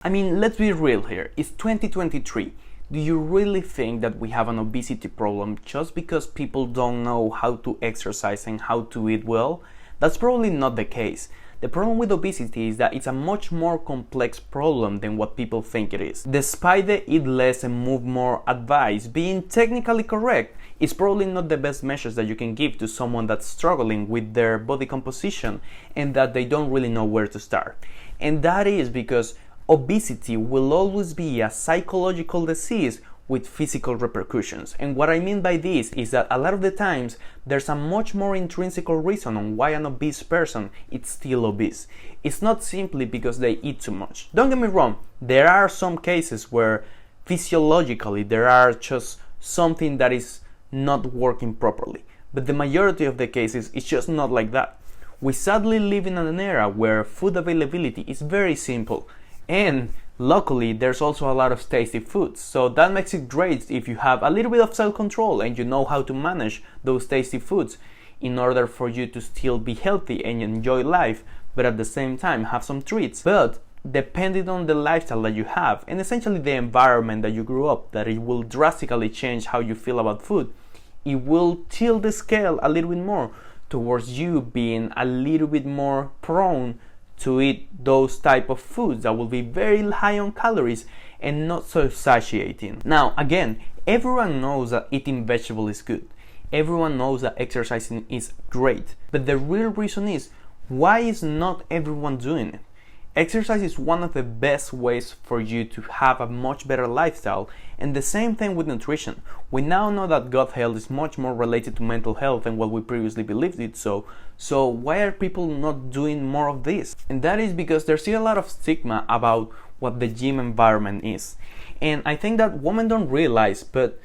I mean, let's be real here. It's 2023. Do you really think that we have an obesity problem just because people don't know how to exercise and how to eat well? That's probably not the case. The problem with obesity is that it's a much more complex problem than what people think it is. Despite the eat less and move more advice being technically correct, it's probably not the best measures that you can give to someone that's struggling with their body composition and that they don't really know where to start. And that is because obesity will always be a psychological disease with physical repercussions. And what I mean by this is that a lot of the times there's a much more intrinsic reason on why an obese person is still obese. It's not simply because they eat too much. Don't get me wrong, there are some cases where physiologically there are just something that is not working properly. But the majority of the cases it's just not like that. We sadly live in an era where food availability is very simple. And luckily, there's also a lot of tasty foods, so that makes it great if you have a little bit of self-control and you know how to manage those tasty foods in order for you to still be healthy and enjoy life, but at the same time have some treats. But depending on the lifestyle that you have and essentially the environment that you grew up, that it will drastically change how you feel about food. It will tilt the scale a little bit more towards you being a little bit more prone to eat those type of foods that will be very high on calories and not so satiating. Now again, everyone knows that eating vegetables is good. Everyone knows that exercising is great. But the real reason is, why is not everyone doing it? Exercise is one of the best ways for you to have a much better lifestyle, and the same thing with nutrition. We now know that gut health is much more related to mental health than what we previously believed it so why are people not doing more of this? And that is because there's still a lot of stigma about what the gym environment is. And I think that women don't realize, but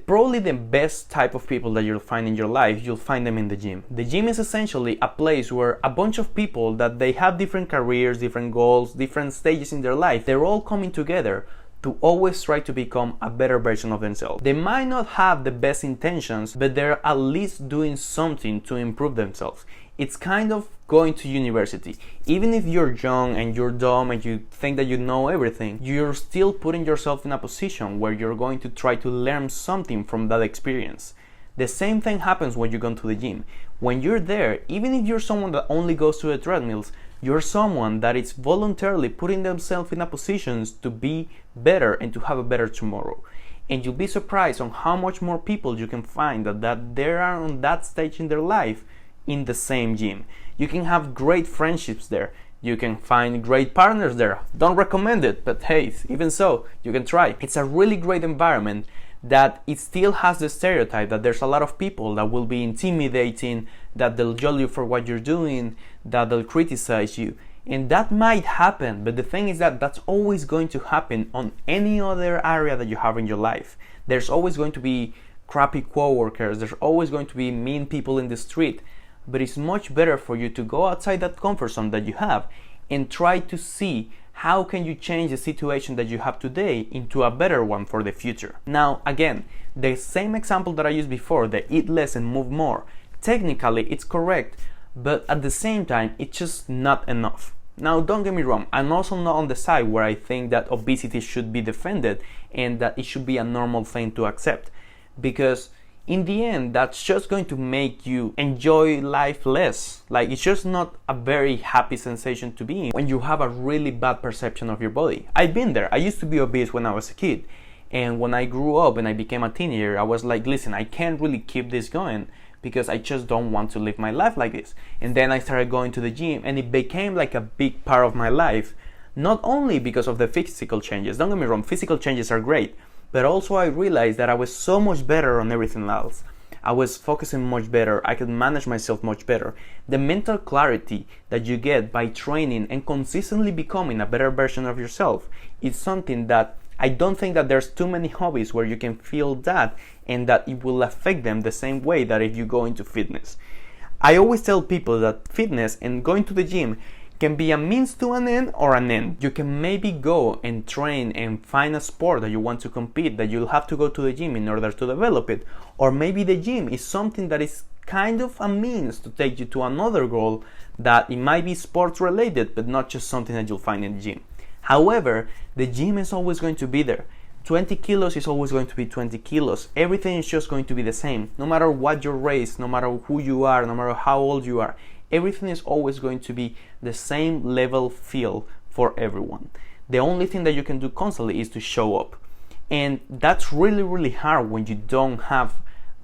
probably the best type of people that you'll find in your life, you'll find them in the gym. The gym is essentially a place where a bunch of people that they have different careers, different goals, different stages in their life, they're all coming together to always try to become a better version of themselves. They might not have the best intentions, but they're at least doing something to improve themselves. It's kind of going to university. Even if you're young and you're dumb and you think that you know everything, you're still putting yourself in a position where you're going to try to learn something from that experience. The same thing happens when you go to the gym. When you're there, even if you're someone that only goes to the treadmills, you're someone that is voluntarily putting themselves in a position to be better and to have a better tomorrow. And you'll be surprised on how much more people you can find that they are on that stage in their life in the same gym. You can have great friendships there. You can find great partners there. Don't recommend it, but hey, even so, you can try. It's a really great environment that it still has the stereotype that there's a lot of people that will be intimidating, that they'll judge you for what you're doing, that they'll criticize you. And that might happen, but the thing is that that's always going to happen on any other area that you have in your life. There's always going to be crappy coworkers, there's always going to be mean people in the street, but it's much better for you to go outside that comfort zone that you have and try to see how can you change the situation that you have today into a better one for the future. Now again, the same example that I used before, the eat less and move more, technically it's correct, but at the same time it's just not enough. Now don't get me wrong, I'm also not on the side where I think that obesity should be defended and that it should be a normal thing to accept, because in the end that's just going to make you enjoy life less. Like, it's just not a very happy sensation to be in when you have a really bad perception of your body. I've been there. I used to be obese when I was a kid, and when I grew up and I became a teenager, I was like, listen, I can't really keep this going because I just don't want to live my life like this. And then I started going to the gym and it became like a big part of my life, not only because of the physical changes. Don't get me wrong, physical changes are great, but also I realized that I was so much better on everything else. I was focusing much better, I could manage myself much better. The mental clarity that you get by training and consistently becoming a better version of yourself is something that I don't think that there's too many hobbies where you can feel that and that it will affect them the same way that if you go into fitness. I always tell people that fitness and going to the gym can be a means to an end or an end. You can maybe go and train and find a sport that you want to compete, that you'll have to go to the gym in order to develop it. Or maybe the gym is something that is kind of a means to take you to another goal that it might be sports related, but not just something that you'll find in the gym. However, the gym is always going to be there. 20 kilos is always going to be 20 kilos. Everything is just going to be the same. No matter what your race, no matter who you are, no matter how old you are, everything is always going to be the same level feel for everyone. The only thing that you can do constantly is to show up. And that's really, really hard when you don't have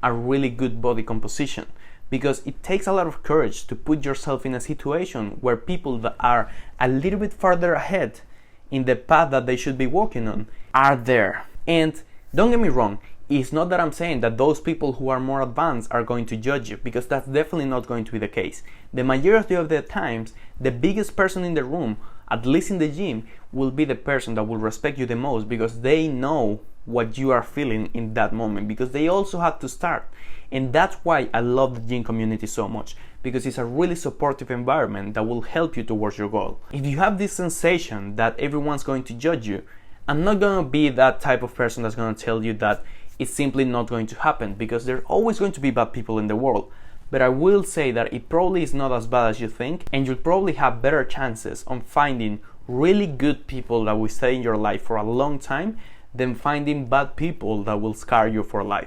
a really good body composition, because it takes a lot of courage to put yourself in a situation where people that are a little bit farther ahead in the path that they should be walking on are there. And don't get me wrong, it's not that I'm saying that those people who are more advanced are going to judge you, because that's definitely not going to be the case. The majority of the times, the biggest person in the room, at least in the gym, will be the person that will respect you the most, because they know what you are feeling in that moment, because they also had to start. And that's why I love the gym community so much, because it's a really supportive environment that will help you towards your goal. If you have this sensation that everyone's going to judge you, I'm not going to be that type of person that's going to tell you that it's simply not going to happen, because there's always going to be bad people in the world. But I will say that it probably is not as bad as you think, and you'll probably have better chances on finding really good people that will stay in your life for a long time than finding bad people that will scar you for life.